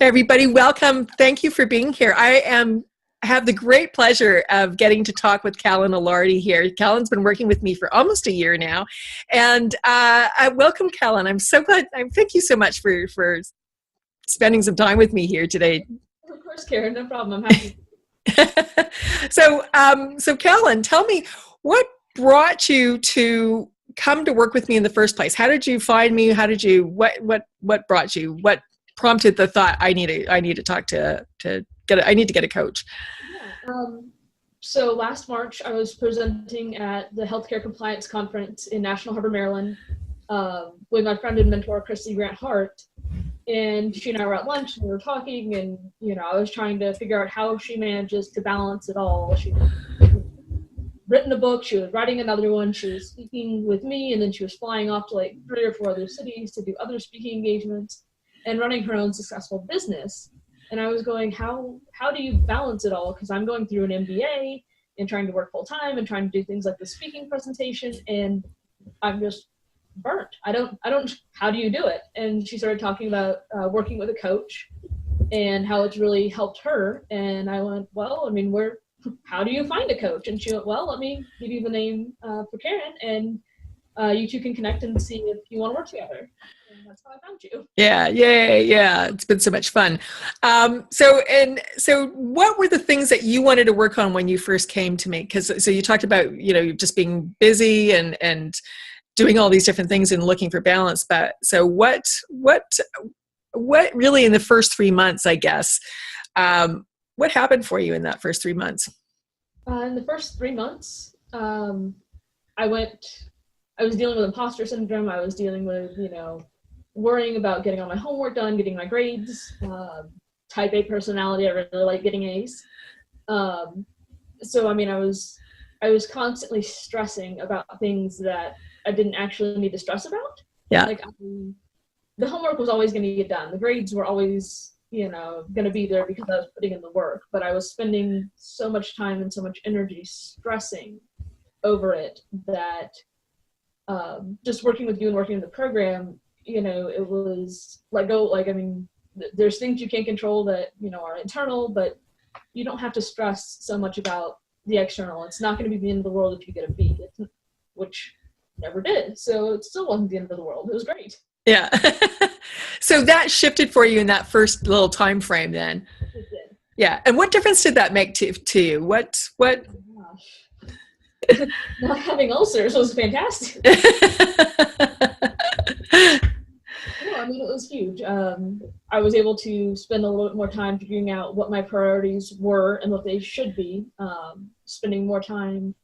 Hey everybody, welcome. Thank you for being here. I have the great pleasure of getting to talk with Calin here. Calin's been working with me for almost a year now, and I welcome Calin. I'm so glad. Thank you so much for spending some time with me here today. Of course, Karen, no problem. I'm happy. So Calin, tell me what brought you to come to work with me in the first place. How did you find me? What brought you? What prompted the thought I need to talk to get I need to get a coach? Yeah. So last March I was presenting at the Healthcare Compliance Conference in National Harbor, Maryland, with my friend and mentor Christy Grant Hart, and she and I were at lunch and we were talking, and I was trying to figure out how she manages to balance it all. She written a book, she was writing another one, she was speaking with me, and then she was flying off to like 3 or 4 other cities to do other speaking engagements and running her own successful business. And I was going, how do you balance it all? Because I'm going through an MBA and trying to work full time and trying to do things like the speaking presentation, and I'm just burnt. I don't, how do you do it? And she started talking about working with a coach and how it's really helped her. And I went, well, I mean, how do you find a coach? And she went, well, let me give you the name for Karen, and you two can connect and see if you want to work together. And that's how I found you. Yeah. It's been so much fun. So what were the things that you wanted to work on when you first came to me? So you talked about, just being busy and doing all these different things and looking for balance. But so what really in the first 3 months, I guess, what happened for you in that first 3 months? In the first 3 months, I was dealing with imposter syndrome. I was dealing with, worrying about getting all my homework done, getting my grades, type A personality. I really like getting A's. So, I mean, I was constantly stressing about things that I didn't actually need to stress about. Yeah. Like the homework was always going to get done. The grades were always, going to be there because I was putting in the work, but I was spending so much time and so much energy stressing over it that just working with you and working in the program, it was there's things you can't control that, are internal, but you don't have to stress so much about the external. It's not going to be the end of the world if you get a B, which never did. So it still wasn't the end of the world. It was great. Yeah. So that shifted for you in that first little time frame then. It did. Yeah. And what difference did that make to you? What? Oh, gosh. Not having ulcers was fantastic. I mean, it was huge. I was able to spend a little bit more time figuring out what my priorities were and what they should be. Spending more time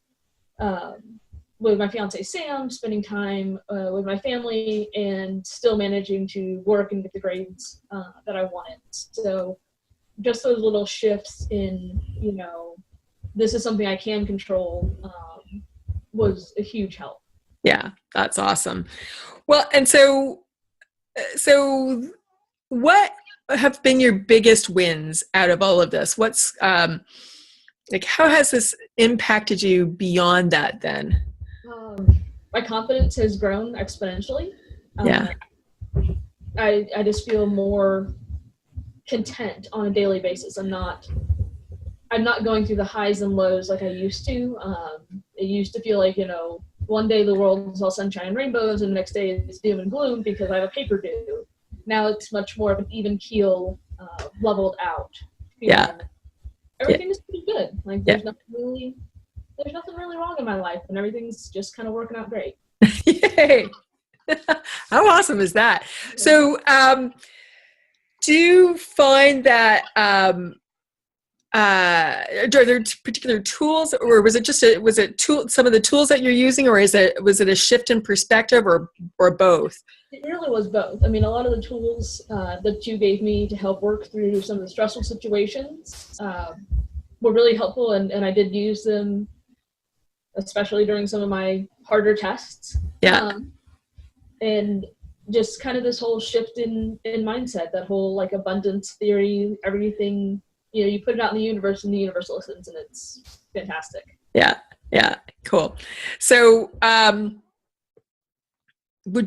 with my fiance Sam, spending time with my family, and still managing to work and get the grades that I wanted. So just those little shifts in, this is something I can control, was a huge help. Yeah, that's awesome. Well, and so what have been your biggest wins out of all of this? What's how has this impacted you beyond that then? My confidence has grown exponentially. Yeah. I just feel more content on a daily basis. I'm not going through the highs and lows like I used to. It used to feel like, one day the world is all sunshine and rainbows, and the next day it's doom and gloom because I have a paper due. Now it's much more of an even keel, leveled out. Yeah. Everything is pretty good. Like there's nothing really wrong in my life, and everything's just kind of working out great. Yay! How awesome is that? So, do you find that are there particular tools, or was it some of the tools that you're using, or was it a shift in perspective, or both? It really was both. I mean, a lot of the tools that you gave me to help work through some of the stressful situations were really helpful, and I did use them, especially during some of my harder tests. Yeah. And just kind of this whole shift in mindset, that whole like abundance theory, everything, you put it out in the universe and the universe listens, and it's fantastic. Yeah. Cool. So,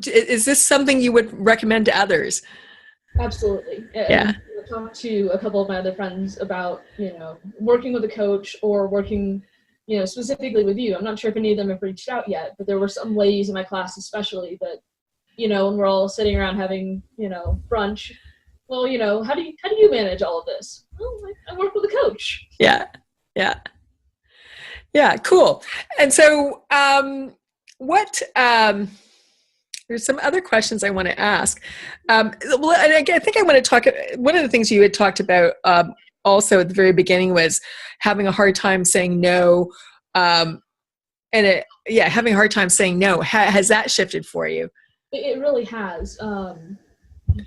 is this something you would recommend to others? Absolutely. Yeah. talked to a couple of my other friends about, working with a coach or working, specifically with you. I'm not sure if any of them have reached out yet, but there were some ladies in my class especially that, when we're all sitting around having, brunch, well, how do you manage all of this? Well, I work with a coach. Yeah. Yeah. Yeah. Cool. And so, there's some other questions I want to ask. Well, and I think I want to talk, one of the things you had talked about, also at the very beginning was having a hard time saying no. Having a hard time saying no. Has that shifted for you? It really has.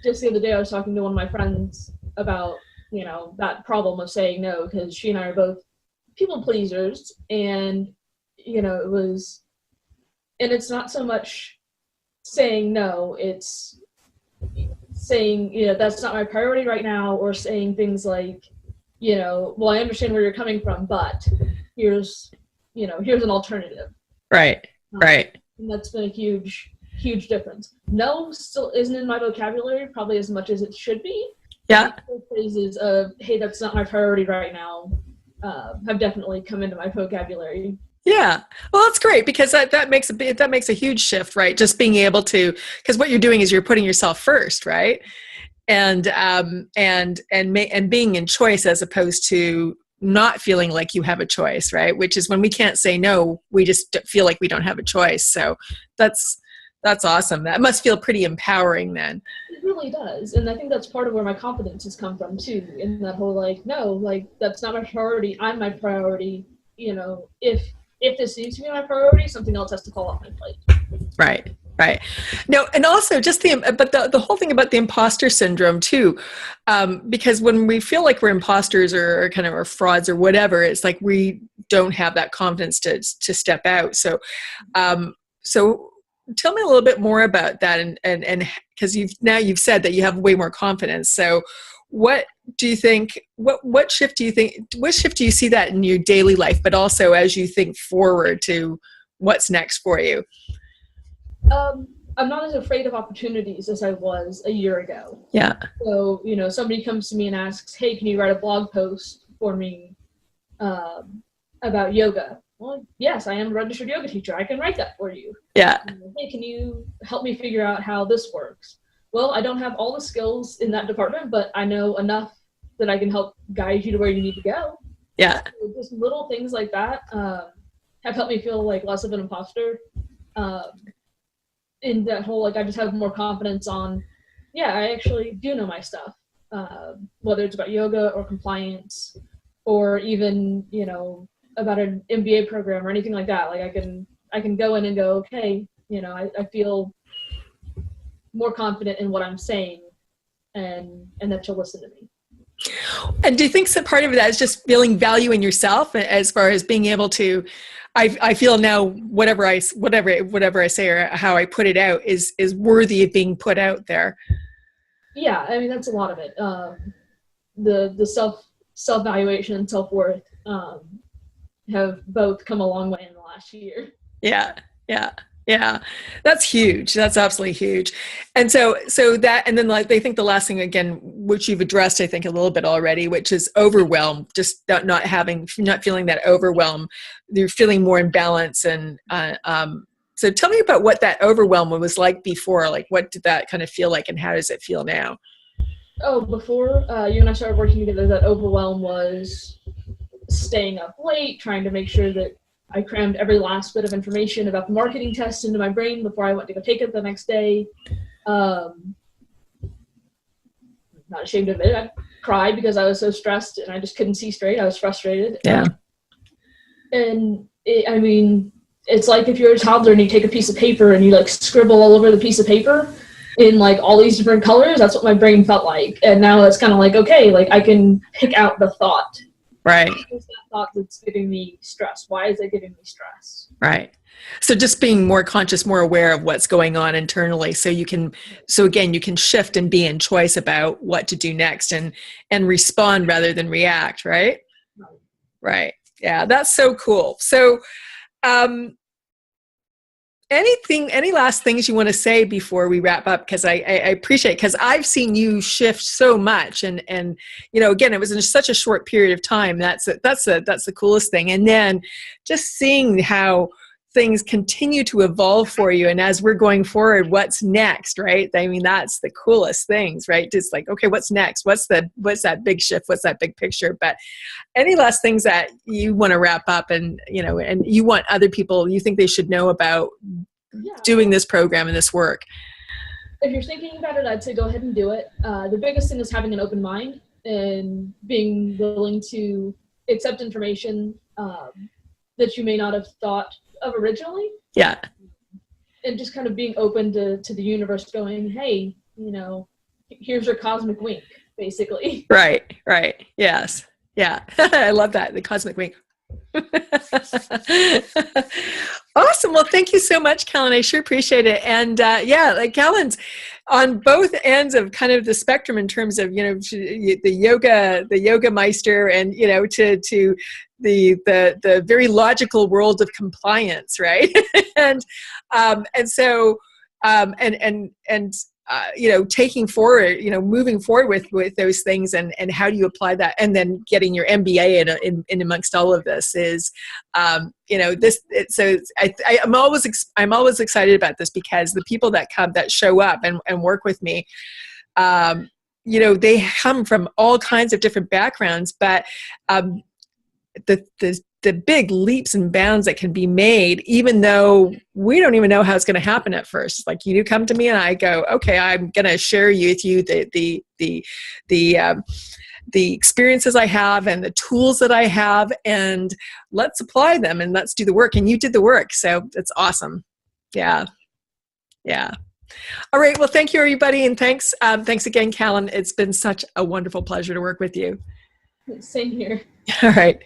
Just the other day I was talking to one of my friends about, that problem of saying no, because she and I are both people pleasers, and, it's not so much saying no, it's saying, that's not my priority right now, or saying things like, well, I understand where you're coming from, but here's an alternative. Right. Right. And that's been a huge difference. No still isn't in my vocabulary probably as much as it should be. Yeah. Phrases of, hey, that's not my priority right now, have definitely come into my vocabulary. Yeah. Well, that's great, because that makes a huge shift, right? Just being able to, because what you're doing is you're putting yourself first, right? And being in choice, as opposed to not feeling like you have a choice, right? Which is when we can't say no, we just feel like we don't have a choice. So that's awesome. That must feel pretty empowering then. It really does. And I think that's part of where my confidence has come from too, in that whole no, that's not my priority. I'm my priority. If this needs to be my priority, something else has to fall off my plate. Right. Right. No, and also just the whole thing about the imposter syndrome too, because when we feel like we're imposters or kind of or frauds or whatever, it's like we don't have that confidence to step out. So, so tell me a little bit more about that, and because you've said that you have way more confidence. So, what do you think? What shift do you think? What shift do you see that in your daily life, but also as you think forward to what's next for you? I'm not as afraid of opportunities as I was a year ago. Yeah. So, somebody comes to me and asks, hey, can you write a blog post for me about yoga? Well, yes, I am a registered yoga teacher. I can write that for you. Yeah. Hey, can you help me figure out how this works? Well, I don't have all the skills in that department, but I know enough that I can help guide you to where you need to go. Yeah. So just little things like that have helped me feel like less of an imposter. In that whole, I just have more confidence on, I actually do know my stuff, whether it's about yoga or compliance or even, about an MBA program or anything like that. I can go in and go, okay, I feel more confident in what I'm saying and that you'll listen to me. And do you think some part of that is just feeling value in yourself, as far as being able to, I feel now whatever I say or how I put it out is worthy of being put out there? Yeah, I mean, that's a lot of it. The self-valuation and self-worth have both come a long way in the last year. Yeah. That's huge. That's absolutely huge. And so that, and then they think the last thing, again, which you've addressed, I think a little bit already, which is overwhelm, just not feeling that overwhelm. You're feeling more in balance. And, so tell me about what that overwhelm was like before. What did that kind of feel like, and how does it feel now? Oh, before you and I started working together, that overwhelm was staying up late, trying to make sure that I crammed every last bit of information about the marketing test into my brain before I went to go take it the next day. Not ashamed to admit it. I cried because I was so stressed and I just couldn't see straight. I was frustrated. Yeah. And it's like if you're a toddler and you take a piece of paper and you scribble all over the piece of paper in all these different colors. That's what my brain felt like. And now it's kind of okay, I can pick out the thought. Right. What's that thought that's giving me stress? Why is it giving me stress? Right. So just being more conscious, more aware of what's going on internally, so again, you can shift and be in choice about what to do next and respond rather than react. Right. Right. Yeah. That's so cool. So, any last things you want to say before we wrap up? Because I appreciate, because I've seen you shift so much, and again, it was in such a short period of time. That's the coolest thing. And then just seeing how things continue to evolve for you, and as we're going forward, what's next, right? I mean, that's the coolest things, right? Just like, okay, what's next? What's that big shift? What's that big picture? But any last things that you want to wrap up, and and you want other people, you think they should know about doing this program and this work? If you're thinking about it, I'd say go ahead and do it. The biggest thing is having an open mind and being willing to accept information that you may not have thought of originally. Yeah. And just kind of being open to the universe going, hey, here's your cosmic wink, basically. Right. Yes. Yeah. I love that. The cosmic wink. Awesome. Well, thank you so much, Calin. I sure appreciate it. And like Calin's on both ends of kind of the spectrum in terms of, the yoga meister, and, to the very logical world of compliance. Right. and so taking forward, moving forward with those things, and how do you apply that, and then getting your MBA in amongst all of this is, I'm always excited about this, because the people that show up and work with me, they come from all kinds of different backgrounds, but the big leaps and bounds that can be made, even though we don't even know how it's going to happen at first. Like, you come to me and I go, okay, I'm going to share with you the experiences I have and the tools that I have, and let's apply them and let's do the work. And you did the work. So it's awesome. Yeah. All right. Well, thank you, everybody. And thanks again, Calin. It's been such a wonderful pleasure to work with you. Same here. All right.